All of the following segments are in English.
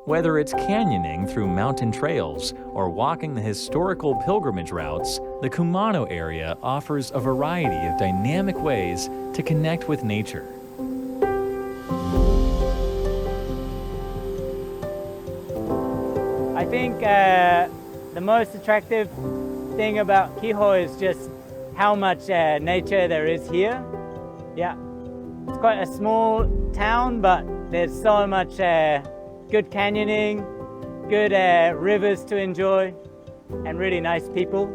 Whether it's canyoning through mountain trails or walking the historical pilgrimage routes, the Kumano area offers a variety of dynamic ways to connect with nature. I think the most attractive thing about Kiho is just how much nature there is here. Yeah, it's quite a small town, but there's so much good canyoning, good rivers to enjoy, and really nice people.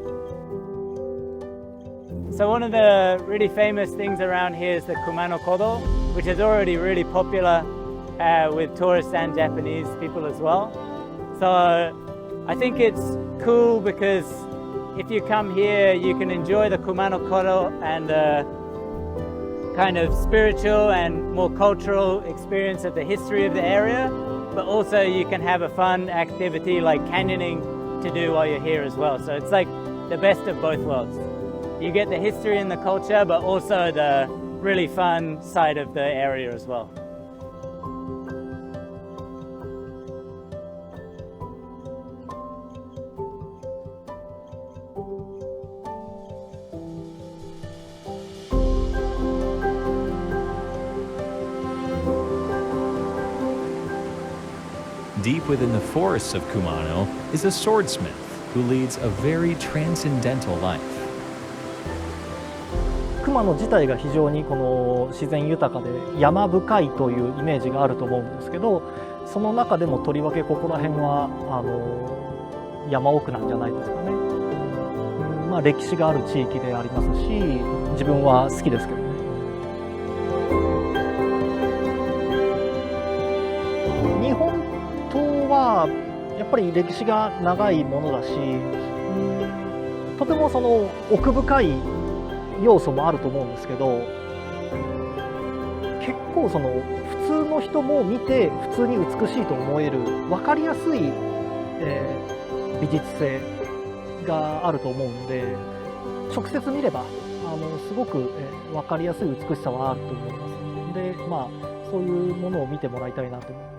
So one of the really famous things around here is the Kumano Kodo, which is already really popular with tourists and Japanese people as well. So I think it's cool because if you come here, you can enjoy the Kumano Kodo and the kind of spiritual and more cultural experience of the history of the area, but also you can have a fun activity like canyoning to do while you're here as well. So it's like the best of both worlds. You get the history and the culture, but also the really fun side of the area as well. Deep within the forests of Kumano is a swordsmith who leads a very transcendental life. 熊野自体が非常にこの自然豊かで山深いというイメージがあると思うんですけど、その中でもとりわけここら辺は山奥なんじゃないですかね。まあ歴史がある地域でありますし、自分は好きですけどね。日本刀はやっぱり歴史が長いものだし、とてもその奥深い要素もあると思うんですけど、結構その普通の人も見て普通に美しいと思える分かりやすい、美術性があると思うんで、直接見ればすごく、分かりやすい美しさはあると思います。で、まあそういうものを見てもらいたいなと思います。